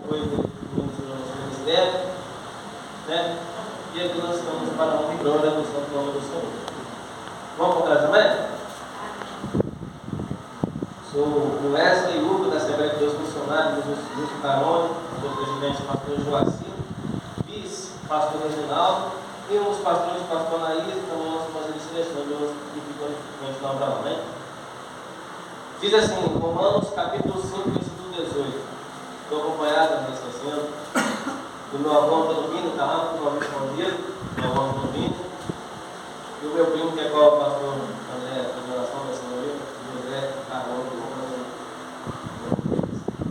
depois do nosso ministério, né? E aqui nós estamos para a honra e glória do Santo Nome do Senhor. Vamos contar também? Sou o Wesley Hugo, da Assembleia de Deus Missionário, do Justo Carone, sou o presidente do pastor Joacim, vice-pastor Reginaldo, e um dos pastores, o pastor Anaís, então o nosso evangelista, Deus, e ficou no Abraão, né? Diz assim, Romanos capítulo 5, versículo 18. Estou acompanhado nesse assunto do meu avô Antônio, está lá no meu escondido, meu avô Antônio, e o meu primo, que é qual o pastor André, da geração da Senhoria, José Carlos.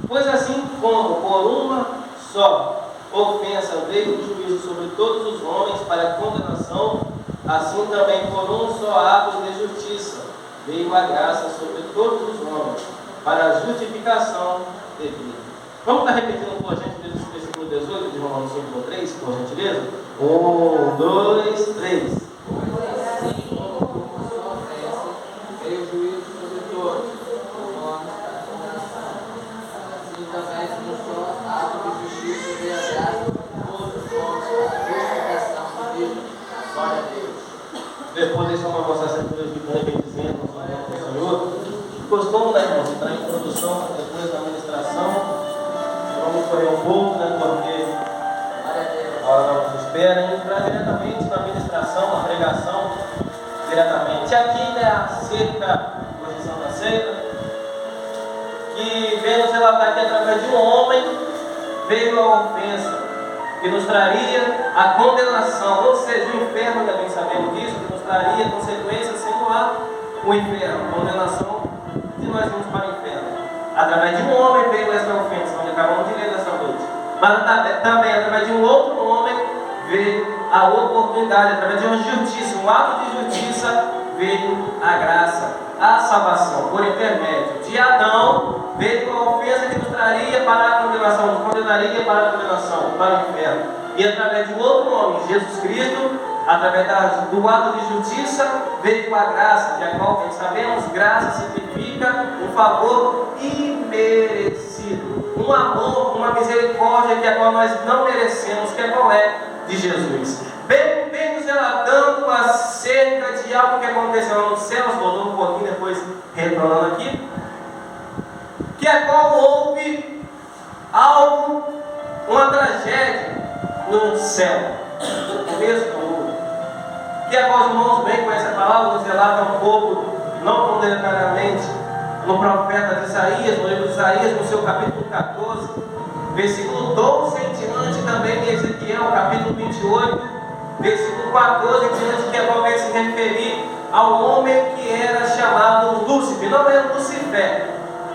Pois assim como por uma só ofensa veio o juízo sobre todos os homens para a condenação, assim também por um só ato de justiça veio a graça sobre todos os homens para a justificação de vida. Vamos estar repetindo por gentileza esse versículo 18 de Romanos 5:3, por gentileza? 1, 2, 3. Veio o juízo sobre todos os homens para a condenação. Assim também por um só ato de justiça veio a graça sobre todos os homens para a justificação de vida. Glória a Deus. Depois deixa eu mostrar essa coisa que está bendizendo o Senhor. Costumo, né, irmãos, entrar em introdução, depois da ministração. Vamos correr um pouco, né, porque a hora nos espera, e entrar diretamente na ministração, na pregação, diretamente. Aqui, né, acerca da posição da ceia, que veio nos relatar que através de um homem veio a ofensa, que nos traria a condenação, ou seja, o inferno, também sabemos disso, que nos traria consequências sem doar o inferno, a condenação de nós irmos para o inferno. Através de um homem veio essa ofensa, onde acabamos de ler nessa noite. Mas também, através de um outro homem, veio a oportunidade, através de uma justiça, um ato de justiça, veio a graça, a salvação. Por intermédio de Adão, veio a ofensa que nos traria para a condenação, nos condenaria para a condenação, para o inferno. E através de um outro homem, Jesus Cristo, através do ato de justiça, veio a graça, de a qual sabemos, graça significa um favor imerecido, um amor, uma misericórdia que a qual nós não merecemos, que é qual é de Jesus. Bem nos relatando acerca de algo que aconteceu lá nos céus, voltando um pouquinho, depois retornando aqui, que a qual houve algo, uma tragédia no céu, no mesmo mundo, que a qual os irmãos bem conhecem a palavra, nos relata um pouco, não tão detalhadamente, no profeta de Isaías, no livro de Isaías, no seu capítulo 14, versículo 12 em diante, também em Ezequiel, capítulo 28, versículo 14 em diante, que é qual vai se referir ao homem que era chamado Lúcifer. Não é Lucifer,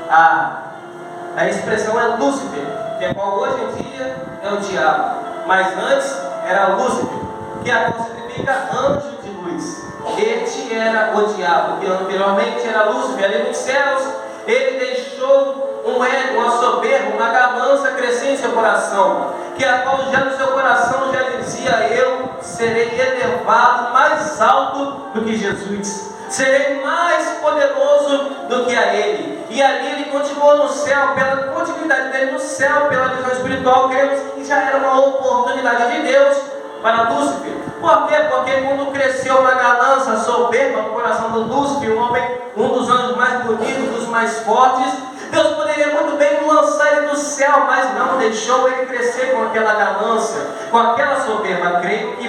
a expressão é Lúcifer, que é qual hoje em dia é o diabo, mas antes era Lúcifer, que a qual significa anjo de luz. Este era o diabo, que anteriormente era Lúcifer. Ali nos céus, ele deixou um ego, uma soberba, uma ganância crescer em seu coração, que a qual já no seu coração já dizia: eu serei elevado mais alto do que Jesus, serei mais poderoso do que a ele. E ali ele continuou no céu, pela continuidade dele no céu, pela visão espiritual, cremos que já era uma oportunidade de Deus para Lúcifer. Por quê? Porque quando cresceu uma ganância soberba no coração do Lúcifer, um dos anjos mais bonitos, dos mais fortes, Deus poderia muito bem lançar ele do céu, mas não deixou ele crescer com aquela ganância, com aquela soberba. Creio que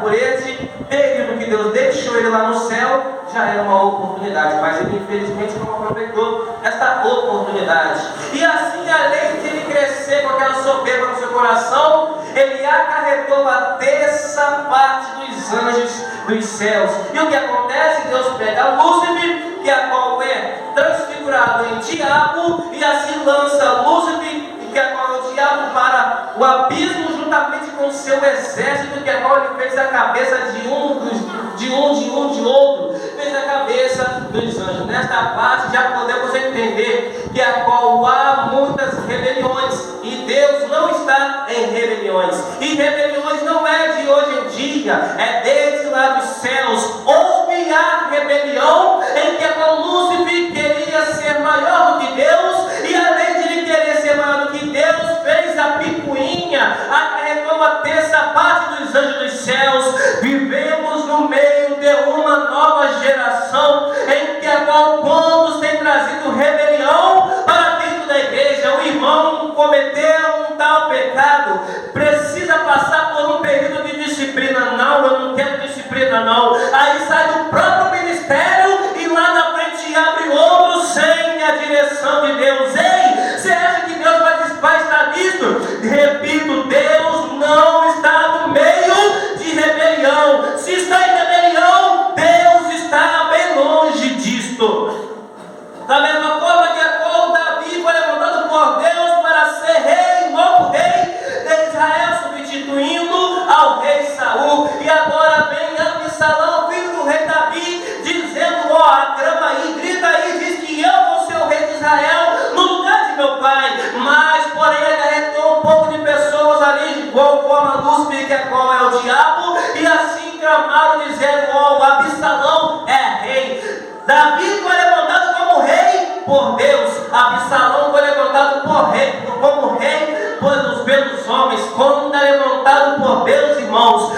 por esse período que Deus deixou ele lá no céu, já era uma oportunidade, mas ele infelizmente não aproveitou esta oportunidade. E assim, além de ele crescer com aquela soberba no seu coração, ele acarretou a terça parte dos anjos dos céus. E o que acontece? Deus pega Lúcifer, que a qual é transfigurado em diabo, e assim lança Lúcifer, que a qual é o diabo, para o abismo, juntamente com o seu exército, que a qual ele fez a cabeça de outro, fez a cabeça dos anjos. Nesta parte já podemos entender que a qual há muitas rebeliões, e Deus não está em rebeliões, e rebeliões não é de hoje em dia, é desde lá dos céus. Houve a rebelião em que a qual Lúcifer queria ser maior do que Deus, e além de ele querer ser maior do que Deus, fez céus. Vivemos no meio de uma nova geração em que a qual quantos têm trazido rebelião para dentro da igreja. O irmão cometeu um tal pecado, precisa passar por um período de disciplina. Não, eu não quero disciplina não. Aí sai do próprio ministério e lá na frente abre outro sem a direção de Deus. Ei, você acha que Deus vai estar nisso? Repito, Deus não está no meio de rebelião. Se está em rebelião, Deus está bem longe disto. Da mesma forma que Davi foi levantado por Deus para ser rei, novo rei de Israel, substituindo ao rei Saul. E agora vem Absalão, filho do rei Davi, dizendo: ó, aclama aí, grita aí, diz que eu vou ser o rei de Israel no lugar de meu pai. Mas, porém, acarretou um pouco de pessoas ali, igual como a Lúcifer, que é qual é o diabo, e assim clamaram, dizendo: ó, Absalão é rei. Davi foi levantado como rei por Deus. Absalão foi levantado como rei pelos homens. Quando é levantado por Deus, irmãos,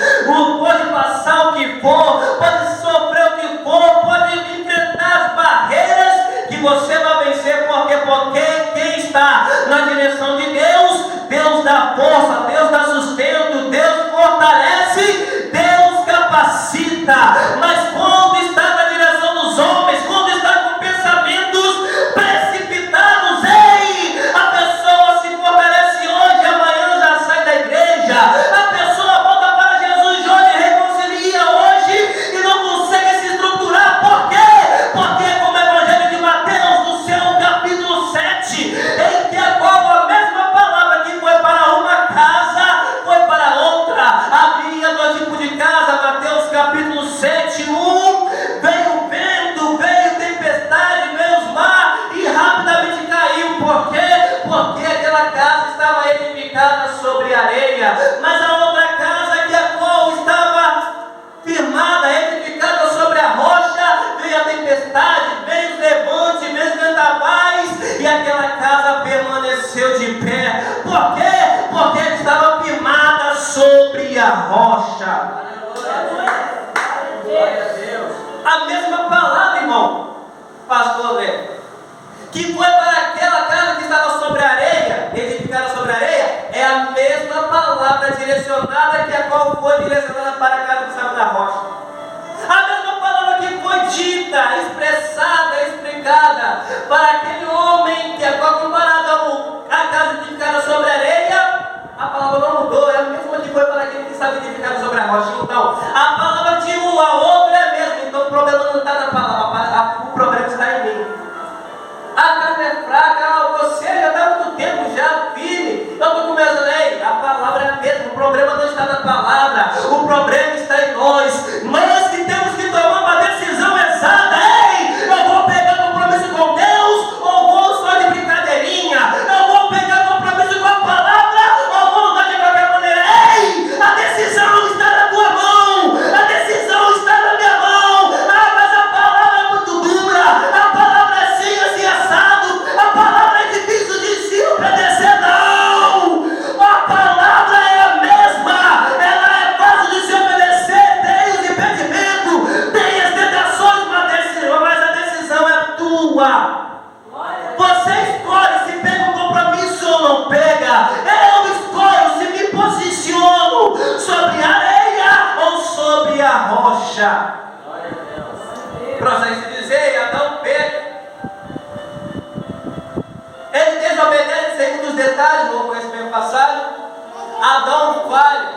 pode passar o que for, pode sofrer o que for, pode enfrentar as barreiras que você vai vencer, porque quem está na direção de Deus, Deus dá força, Deus dá sustento, Deus fortalece, Deus capacita. Mas quando está na direção dos homens, quando está com pensamentos precipitados, ei, a pessoa se fortalece hoje, amanhã já sai da igreja, a pessoa volta para Jesus hoje, reconcilia hoje e não consegue se estruturar. Por quê? Porque como o Evangelho de Mateus, no seu capítulo 7, em que agora a mesma palavra que foi para uma casa, foi para outra. Havia dois tipos de casa. Mateus capítulo 7, veio o vento, veio tempestade, veio os mar e rapidamente caiu. Por quê? Porque aquela casa estava edificada sobre areia, mas a outra casa, que a qual estava firmada, edificada sobre a rocha, veio a tempestade, veio os levantes, veio os vendavais, e aquela casa permaneceu de pé. Por quê? Porque ela estava firmada sobre a rocha. A mesma palavra, irmão, pastor Lê, que foi para aquela casa que estava sobre a areia, edificada sobre a areia, é a mesma palavra direcionada que a qual foi direcionada para a casa que estava na rocha. A mesma palavra que foi dita, expressada, explicada para aquele homem que a qual comparada à casa edificada sobre a areia, a palavra não mudou, é a mesma que foi para aquele que estava edificado sobre a rocha. Então, a palavra de um a outro é a mesma. Então, o problema não está na palavra, o problema está em mim. A carne é fraca, você já está há muito tempo já firme. Eu estou começando aí. A palavra é a mesma. O problema não está na palavra, o problema está em nós. Nós que temos que tomar uma decisão exata. Ei, eu vou pegar compromisso com Deus ou vou só de brincadeirinha? Eu vou pegar compromisso com a palavra ou vou dar de qualquer maneira? Ei, a decisão está na tua mão, a decisão está na minha mão. Ah, mas a palavra é muito dura, a palavra é assim assado, a palavra é difícil de se obedecer. Não, a palavra é a mesma, ela é fácil de se obedecer. Tem os impedimentos, tem as tentações, mas a decisão é tua. Você escolhe se pega um compromisso ou não pega. Eu escolho se me posiciono sobre a areia ou sobre a rocha. Prossegue se dizer, Adão peca. Ele desobedece segundo os detalhes, não conheço bem a passagem. Adão falha.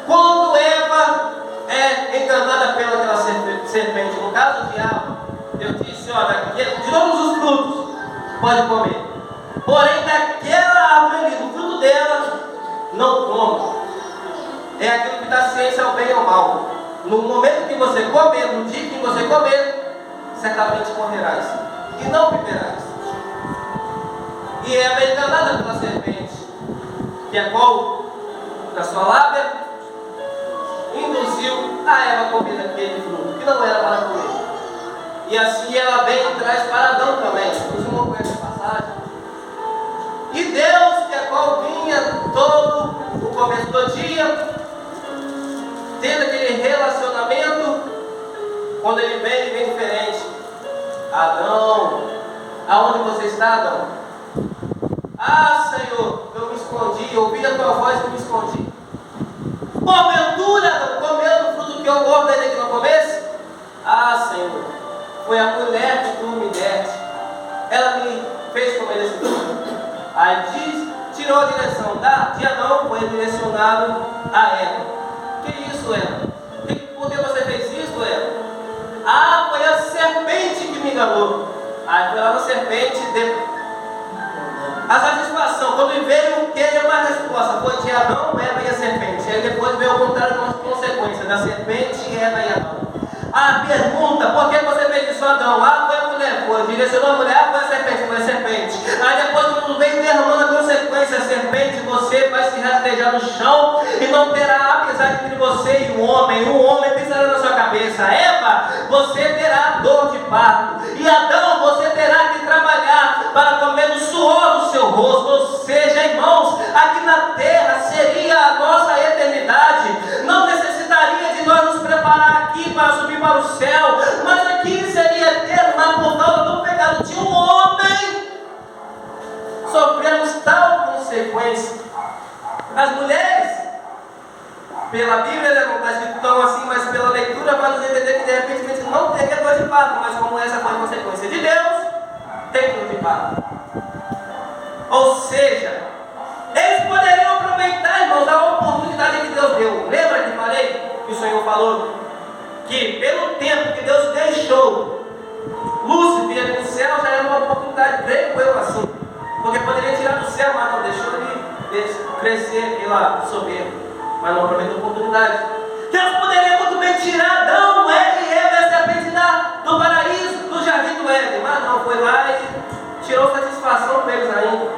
Quando Eva é enganada pelaquela serpente, no caso o diabo, Deus disse: olha, de todos os frutos pode comer, porém daquela árvore ali, do fruto dela, não coma. É aquilo que dá ciência ao bem e ao mal. No momento que você comer, no dia que você comer, certamente morrerás e não viverás. E Eva é enganada pela serpente, que a qual, na sua lábia, induziu a Eva a comer daquele fruto, que não era para comer. E assim ela vem e traz para Adão também. Os irmãos conhecem essa passagem. E Deus, que a qual vinha todo o começo do dia, Quando ele vem diferente. Adão, aonde você está, Adão? Ah, Senhor, eu me escondi, ouvi a tua voz e me escondi. Porventura, Adão, comeu do fruto que eu gosto desde que não comesse? Ah, Senhor, foi a mulher que tu me deste. Ela me fez comer desse fruto. Aí tirou a direção de Adão, foi direcionado a Eva. Que isso, Eva? Por que você fez isso, Eva? Ah, foi a serpente que me enganou. Aí foi lá na serpente, a satisfação, quando veio o que é uma resposta, foi de Adão, Eva e a serpente. Aí depois veio o contrário com as consequências, da serpente, Eva e Adão. A pergunta, por que você fez isso, Adão? Ah, foi a mulher, foi, direcionou a mulher, foi a serpente. Aí depois quando veio derramando a consequência, a serpente, você vai se rastejar no chão e não terá amizade entre você e o homem pisará na sua cabeça. Eva, você terá dor de parto. E Adão, você terá que trabalhar para comer o suor do seu rosto. Ou seja, irmãos, aqui na terra seria a nossa eternidade. Não necessitaria de nós nos preparar aqui para subir para o céu, mas aqui seria eterno, mas por causa do pecado de um homem, sofremos tal consequência. As mulheres, pela Bíblia, não está escrito tão assim, mas pela leitura vai nos entender que de repente não teria dor de parto, mas como essa foi a consequência de Deus, tem dor de parto. Ou seja, eles poderiam aproveitar, irmãos, a oportunidade que Deus deu. Lembra que falei, que o Senhor falou, que pelo tempo que Deus deixou Lúcifer ali no céu, já era uma oportunidade, creio eu assim, porque poderia tirar do céu, mas não deixou ele crescer pela soberba, mas não aproveitou a oportunidade. Deus poderia muito bem tirar Adão, Eva e Eva, a serpente do paraíso, do jardim do Éden, mas não, foi lá e tirou satisfação para eles ainda,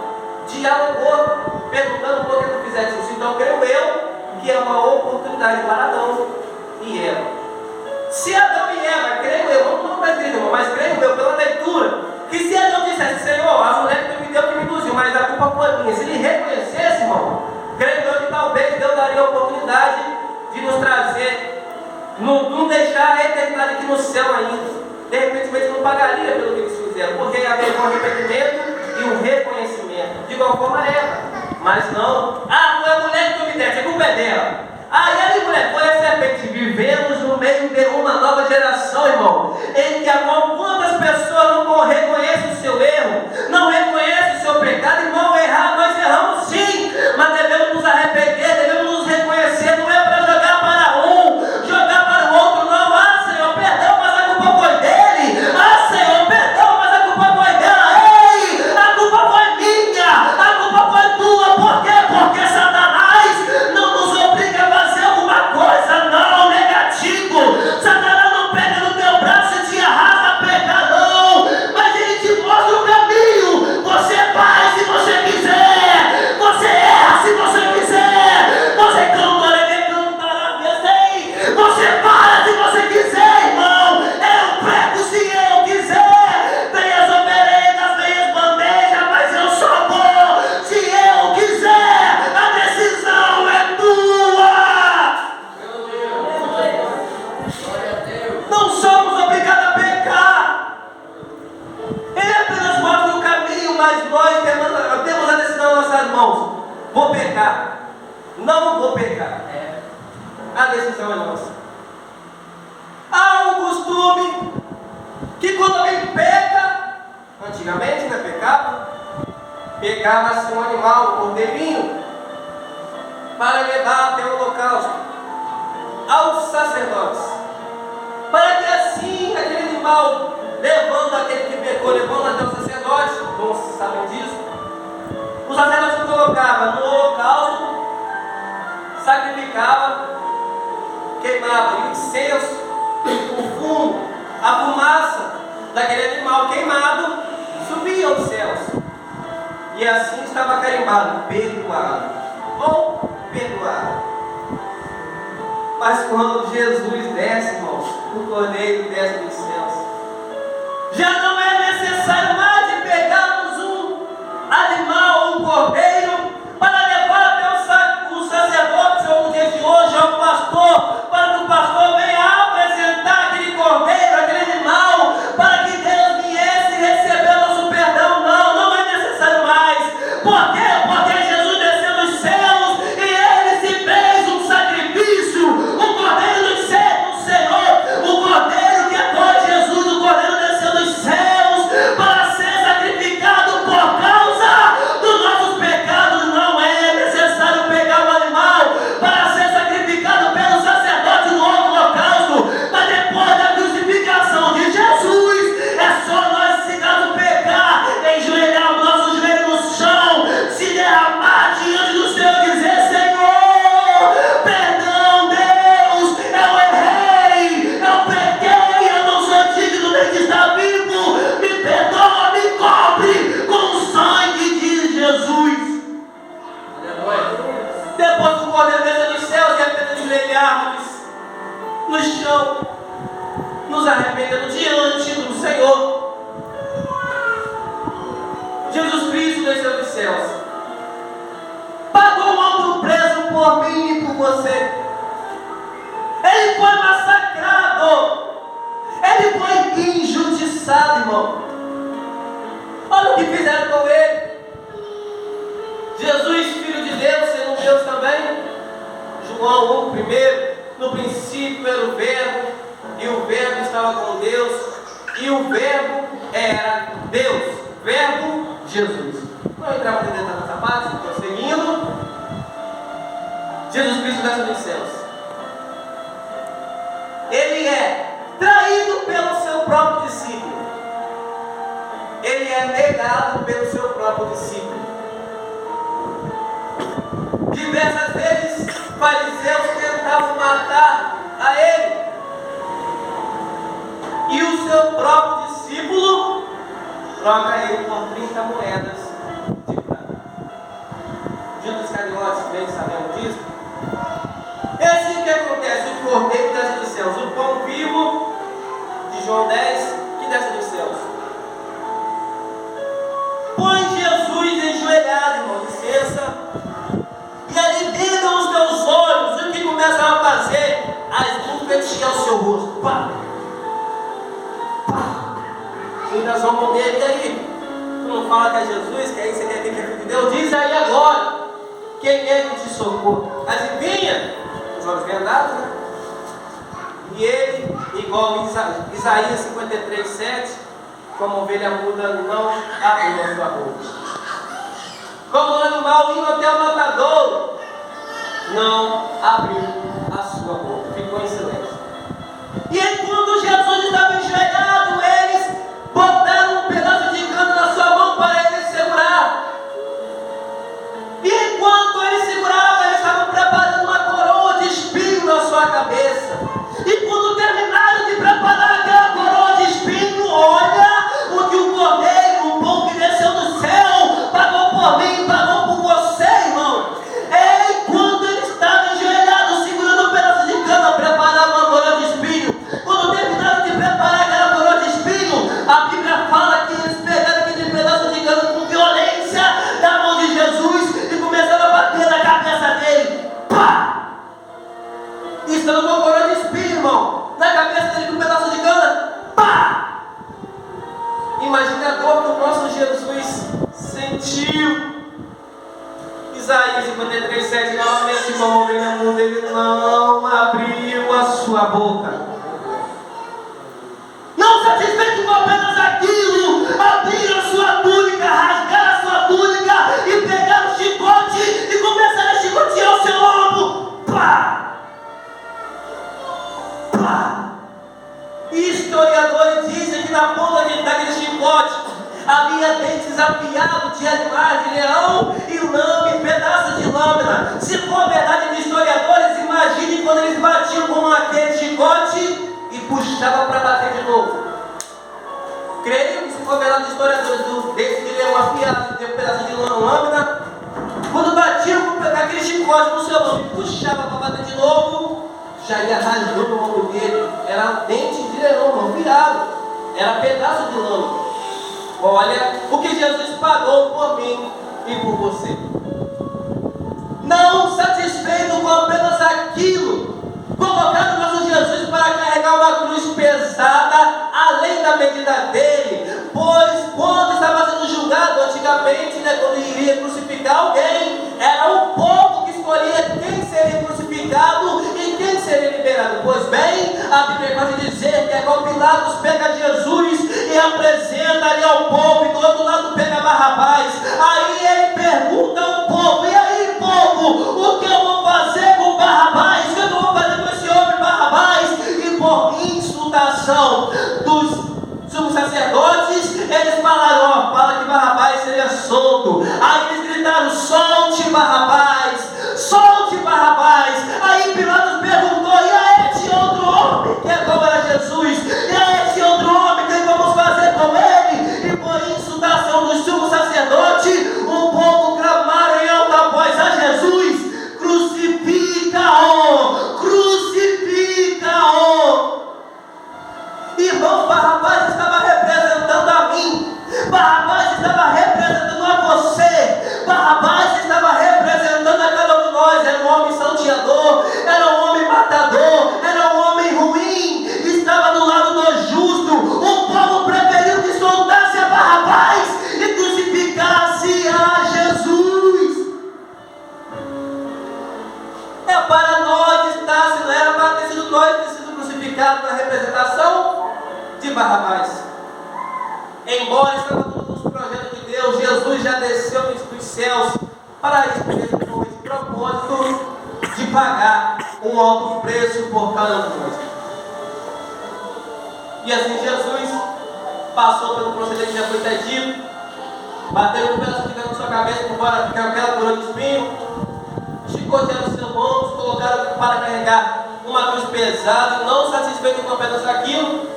dialogou, perguntando por que tu fizeste isso. Então creio eu que é uma oportunidade para Adão e Eva. Se Adão e Eva, creio eu, não está escrito, irmão, mas creio eu pela leitura, que se Adão dissesse, Senhor, a mulher que tu me deu que me induziu, mas a culpa foi minha, se ele reconhecesse, irmão, creio eu que talvez Deus daria a oportunidade de nos trazer, não deixar a eternidade aqui no céu ainda. De repente não pagaria pelo que eles fizeram, porque haveria um arrependimento e um reconhecimento, de igual forma Eva. Mas não, foi a mulher que tu me deste, a culpa é dela. Aí, mulher, foi a serpente. Vivemos no meio de uma nova geração, irmão, em que quantas pessoas não reconhecem o seu erro, não reconhecem o seu pecado. Irmão, errar, nós erramos sim, mas devemos nos arrepender, devemos nos reconhecer. Não é para jogar para um, jogar para o outro, não. Senhor, perdão, mas a culpa foi dele. Senhor, perdão, mas a culpa foi dela. Ei, a culpa foi minha, a culpa foi tua. Por quê? Porque Satanás não nos obriga a fazer alguma coisa, não, negativo. Satanás não pega no teu braço e te arrasta a pecar, não. Mas ele te mostra o caminho. Você vai se você quiser. Você erra se você quiser. Você cantará, você para se você quiser, irmão. Eu prego se eu quiser. Tem as oferendas, tem as bandejas, mas eu só vou se eu quiser. A decisão é tua. Não somos obrigados a pecar. Ele apenas mostra o caminho, mas nós temos a decisão nas nossas mãos. Vou pecar. Não vou pecar. A decisão é nossa. Há um costume que quando alguém peca, antigamente, né, pegava-se um animal, um cordeirinho, para levar até o holocausto aos sacerdotes, para que assim aquele animal, levando aquele que pecou, levando até os sacerdotes, como vocês sabem disso, os sacerdotes colocavam no holocausto, sacrificava, queimava incenso, o fumo, a fumaça daquele animal queimado subia aos céus, e assim estava carimbado, perdoado ou perdoado. Mas quando Jesus desce, irmãos, o cordeiro desce dos céus, já não é necessário mais de pegarmos um animal, um cordeiro, para levar até os sacerdotes, ou no dia de hoje, ao pastor, para que o pastor venha apresentar aquele cordeiro, ajoelharmos no chão, nos arrependendo diante do Senhor. Jesus Cristo desceu dos céus, pagou um alto preço por mim e por você. Ele foi massacrado, ele foi injustiçado, irmão. Olha o que fizeram com ele. Jesus, Filho de Deus, sendo Deus também. João 1, primeiro, no princípio era o Verbo, e o Verbo estava com Deus, e o Verbo era Deus. Verbo, Jesus. Não entrava dentro dessa parte, prosseguindo. Jesus Cristo desce dos céus. Ele é traído pelo seu próprio discípulo. Ele é negado pelo seu próprio discípulo. Diversas vezes, fariseus tentavam matar a ele. E o seu próprio discípulo troca ele por 30 moedas de prata. Judas Iscariotes, bem sabemos disso. É assim que acontece: o cordeiro desce dos céus, o pão vivo de João 10, que desce dos céus. Põe Jesus enjoelhado, irmão, licença, e ali brilham os teus olhos. O que começam a fazer? As nuvens enchiam o seu rosto. Pá! Pá! Ainda zombam dele. E aí? Tu não fala que é Jesus, que aí você quer que é filho de Deus? Diz aí agora, quem é que te socorreu? Adivinha? Os olhos vendados, né? E ele, igual Isaías 53, 7, como ovelha muda, não abriu a sua boca. Como animal indo até o matador, não abriu a sua boca. Ficou em silêncio. E enquanto Jesus estava enjoelhado, eles botaram um pedaço de cana na sua mão para ele segurar. E enquanto ele segurava, eles estavam preparando uma coroa de espinho na sua cabeça. E quando terminaram de preparar aquela coroa de espinho, olha o que o cordeiro, o pão que desceu do céu, pagou por mim, pagou por você, irmão. É enquanto ele estava enjoelhado, segurando um pedaço de cana, preparava uma coroa de espinho. Quando terminaram de preparar aquela coroa de espinho, a Bíblia fala que eles pegaram aquele pedaço de cana com violência da mão de Jesus e começaram a bater na cabeça dele. Pá! Estando com a coroa de espinho, irmão, na cabeça dele com um pedaço de cana. Pá! Imagine a dor que o nosso Jesus sentiu. Isaías 53, 7, novamente, como ovelha muda, ele não abriu a sua boca. Não satisfeito com apenas aquilo, abriram a sua túnica, rasgaram a sua túnica e pegaram o chicote e começaram a chicotear o seu lombo. Pá! Pá! Historiadores dizem que na ponta daquele chicote havia dentes afiados de animais, de leão e pedaços de lâmina. Se for verdade de historiadores, imagine quando eles batiam com aquele chicote e puxavam para bater de novo. Creio que se for verdade de historiadores, do dente de leão afiado e um pedaço de lâmina, quando batiam com aquele chicote no seu ombro e puxavam para bater de novo, já ia rasgando o ombro dele. Era dente de leão afiado, era pedaço de lâmina. Olha o que Jesus pagou por mim e por você. Não satisfeito com apenas aquilo, colocaram o nosso Jesus para carregar uma cruz pesada além da medida dele. Pois quando estava sendo julgado antigamente, quando iria crucificar alguém, era o povo que escolhia quem seria crucificado e quem seria liberado. Pois bem, a Bíblia pode dizer que Pilatos pega Jesus e apresenta ali ao povo, e do outro lado pega Barrabás. Aí ele pergunta ao povo: e aí, povo, o que eu vou fazer com Barrabás? O que eu vou fazer com esse homem Barrabás? E por insultação dos sumos sacerdotes, eles falaram: fala que Barrabás seria solto. Aí eles gritaram: solte Barrabás, solte Barrabás. Aí Pilatos perguntou: e a esse outro homem, que agora era Jesus? E a esse outro homem, que vamos fazer com ele? E por insultação dos sumos sacerdotes, o povo clamaram em alta voz: crucificado na representação de Barrabás. Embora estava tudo nos projetos de Deus, Jesus já desceu dos céus para isso mesmo, com esse propósito de pagar um alto preço por cada um de nós. E assim Jesus passou pelo procedimento que já foi até dito, bateram um pedaço de na sua cabeça por fora, ficar aquela coroa de espinho, chicotearam os seus ombros, colocaram para carregar uma cruz pesada, e não satisfeito com apenas aquilo,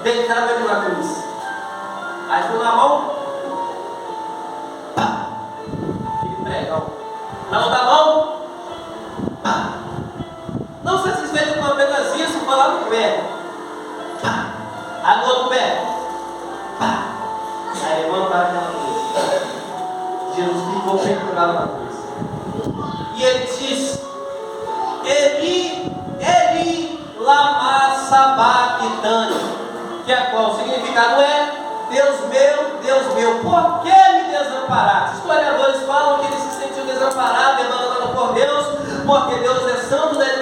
deitaram ele na cruz. Aí ficou na mão, pá, aquele pregão. Na outra mão, pá. Não satisfeito com apenas isso, foi lá no pé, pá. Aí no outro pé, pá. Aí levantaram aquela cruz. Jesus ficou pendurado na cruz. E ele diz: Eli, lama sabachthani, que é qual? O significado é: Deus meu, por que me desamparaste? Historiadores falam que ele se sentiu desamparado, abandonado por Deus, porque Deus é santo, ele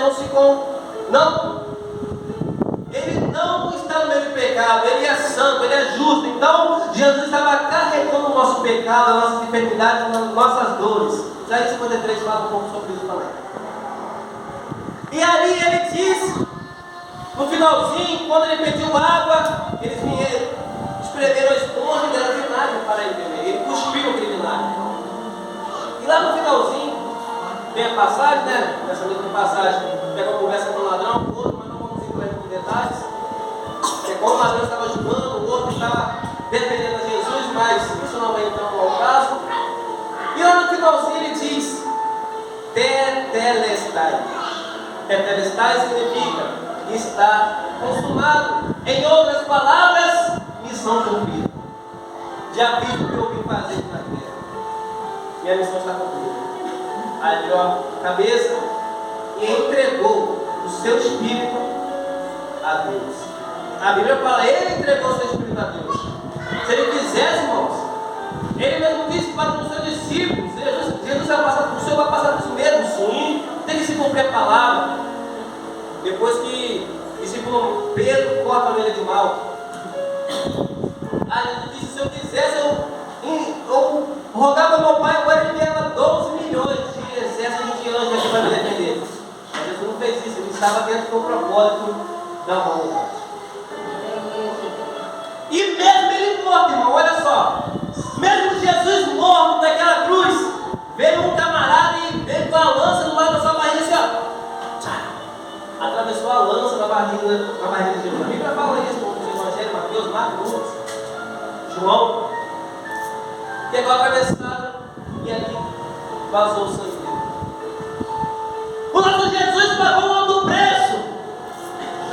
ele não está no meio de pecado, ele é santo, ele é justo. Então Jesus estava carregando o nosso pecado, as nossas enfermidades, as nossas dores. Isaías 53 fala um pouco sobre isso também. E ali ele disse, no finalzinho, quando ele pediu água, eles vieram, espremeram a esponja e deram vinagre para ele beber. Ele cuspiu aquele vinagre. E lá no finalzinho, tem a passagem, né? Nessa mesma passagem, pega uma conversa com o ladrão, com o outro, mas não vamos entrar em detalhes. É como o ladrão estava julgando, o outro estava defendendo a Jesus, mas isso não vai entrar ao caso. E lá no finalzinho ele diz: Tetelestai. Tetelestai significa está consumado. Em outras palavras, missão cumprida. Já fiz o que eu vim fazer na terra. Minha missão está cumprida. Aí virou a cabeça e entregou o seu espírito a Deus. A Bíblia fala: ele entregou o seu espírito a Deus. Se ele quisesse, irmãos, ele mesmo disse para os seus discípulos: Jesus vai passar, o Senhor vai passar por isso mesmo, sim, tem que se cumprir a palavra. Depois que o discípulo Pedro corta a orelha de mal, aí Jesus disse: se eu quisesse, eu rogava ao meu pai, agora ele enviava 12 milhões de exércitos de anjos aqui para me defender. Mas Jesus não fez isso, ele estava dentro do propósito da honra. E mesmo ele morto, irmão, olha só, mesmo Jesus morto naquela cruz, veio um camarada e veio com a lança do lado da sua barriga assim, ó, atravessou a lança da barriga de Jesus. A Bíblia fala isso no Evangelho, Mateus, Marcos, Lucas, João. Pegou a cabeçada e ali vazou o sangue dele. O nosso Jesus pagou um alto preço.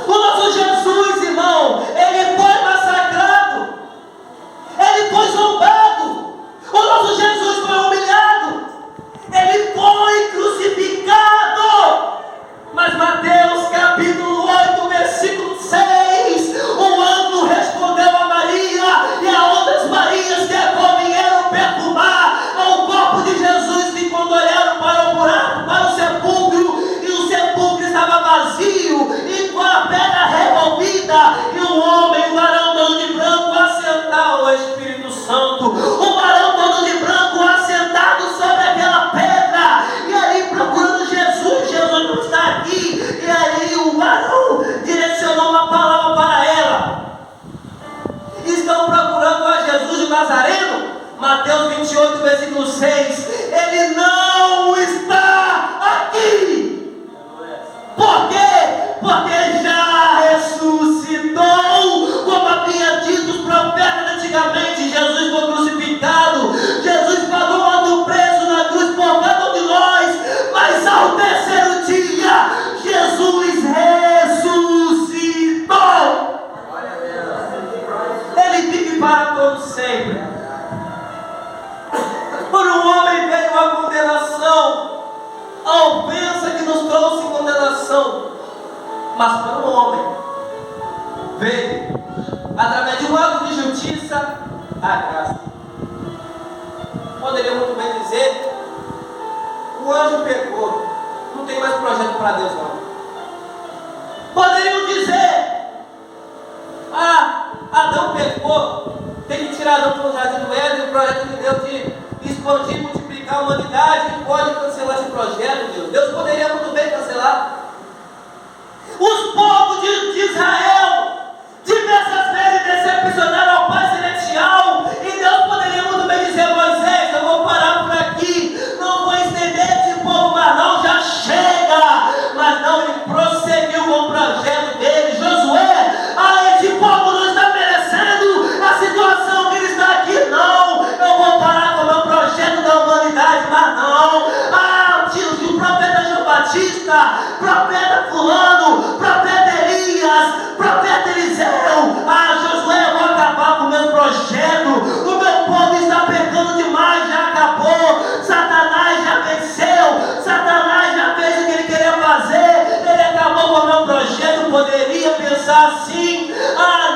O nosso Jesus, irmão, ele foi massacrado, ele foi zombado, o nosso Jesus foi humilhado, ele foi crucificado. Mas Mateus capítulo 8, versículo 6, um anjo respondeu a Maria e a outras Marias que vieram perfumar ao corpo de Jesus, e quando olharam para o buraco, para o sepulcro, e o sepulcro estava vazio e com a pedra removida, e o homem, o varão todo de branco, assentado, o Espírito Santo, o varão todo de branco assentado sobre aquela pedra, e ali procurando Jesus, Jesus não está aqui, e aí o varão direcionou uma palavra para ela: estão procurando a Jesus de Nazareno. Mateus 28, versículo 6, ele não está aqui. Por quê? Porque já ressuscitou, como havia dito os profetas antigamente. Jesus foi crucificado, Jesus pagou um alto preço na cruz por cada um de nós, mas ao terceiro dia, Jesus ressuscitou. Ele vive para todos sempre. Por um homem veio a condenação, a ofensa que nos trouxe condenação, mas para um homem veio, através de um ato de justiça, a graça. Poderia muito bem dizer: o anjo pecou, não tem mais projeto para Deus não. Poderiam dizer pô, tem que tirar do jardim do Éden, o projeto de Deus de expandir, multiplicar a humanidade, e pode cancelar esse projeto, Deus. Deus poderia muito bem cancelar. Os povos de Israel diversas vezes decepcionaram ao Pai Celestial, e Deus poderia muito bem dizer: Moisés, eu vou parar por aqui, não vou estender esse povo, mas não, já chega. Mas não, ele prosseguiu com o projeto dele. Josué, esse povo não está merecendo a situação que ele está aqui, não, eu vou parar com o meu projeto da humanidade, mas não. O profeta João Batista, profeta fulano, profeta Elias, profeta Eliseu, Josué, eu vou acabar com o meu projeto, o meu povo está pecando demais, já acabou, Satanás já venceu, Satanás já fez o que ele queria fazer, ele acabou com o meu projeto. Poderia pensar assim: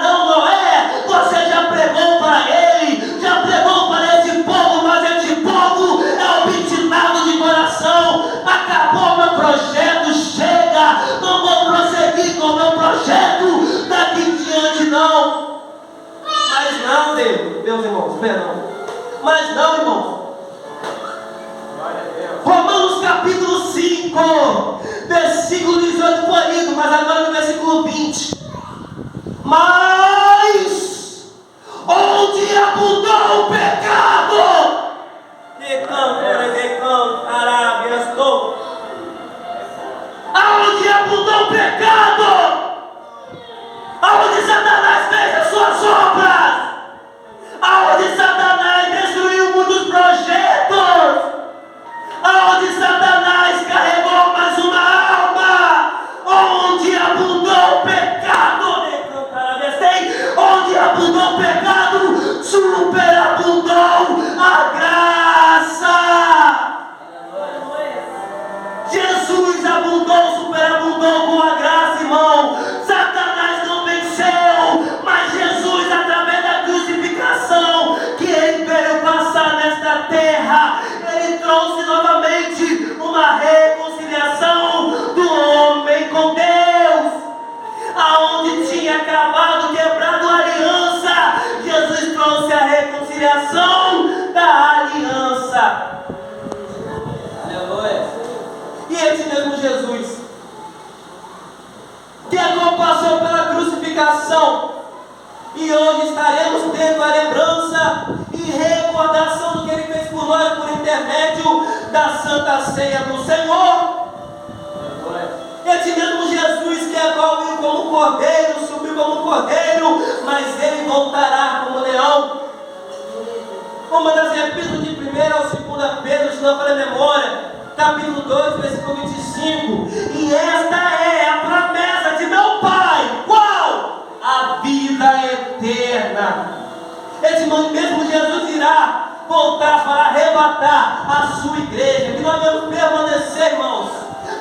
não, Noé, você já pregou para ele, já pregou para esse povo, mas esse povo é obstinado de coração, acabou meu projeto, chega, não vou prosseguir com o meu projeto daqui em diante, não. Mas não, Deus, meus irmãos, perdão, mas não, irmãos. Romanos capítulo 5, versículo 18 foi lido, mas agora no versículo 20. Mas onde abundou o pecado, aonde abundou o pecado, aonde Satanás fez as suas obras, aonde Satanás destruiu muitos projetos, aonde Satanás carregou mais uma alma, onde abundou o pecado, onde abundou o pecado, superabundou a graça. Jesus abundou, superabundou com a graça, irmão. Satanás não venceu, mas Jesus, através da crucificação que ele veio passar nesta terra, ele trouxe novamente uma reconciliação do homem com Deus. Aonde tinha acabado, quebrado a aliança, Jesus trouxe a reconciliação da aliança. Aleluia. E esse mesmo Jesus, que passou pela crucificação, e hoje estaremos tendo a lembrança e recordação do que ele fez por nós por intermédio da Santa Ceia do Senhor. Esse mesmo Jesus que veio como cordeiro, subiu como cordeiro, mas ele voltará como leão. Uma das epístolas de 1 ao 2 Pedro, se não falha a memória, capítulo 2, versículo 25. E esta é a promessa de meu Pai. Qual? A vida eterna. Esse mesmo Jesus irá voltar para arrebatar a sua igreja, que nós vamos permanecer, irmãos,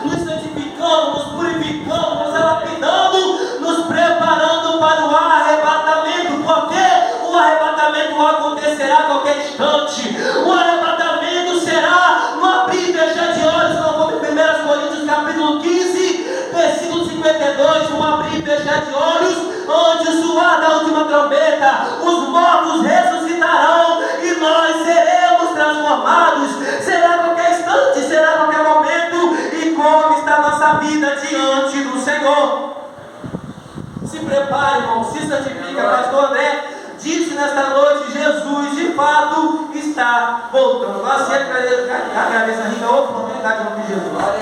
nos santificando, nos purificando, nos lapidando, nos preparando para o arrebatamento, porque o arrebatamento acontecerá a qualquer instante. O arrebatamento será no abrir e fechar de olhos, conforme 1 Coríntios capítulo 15, versículo 52, um abrir e fechar de olhos, onde o suar da última trombeta, os mortos ressuscitarão e nós seremos transformados. Será a qualquer instante, será a qualquer momento, e como está a nossa vida diante do Senhor. Se prepare, irmão, se santifica. Pastor André disse nesta noite: Jesus de fato está voltando. Assim, agradeço a rica oportunidade em nome de Jesus.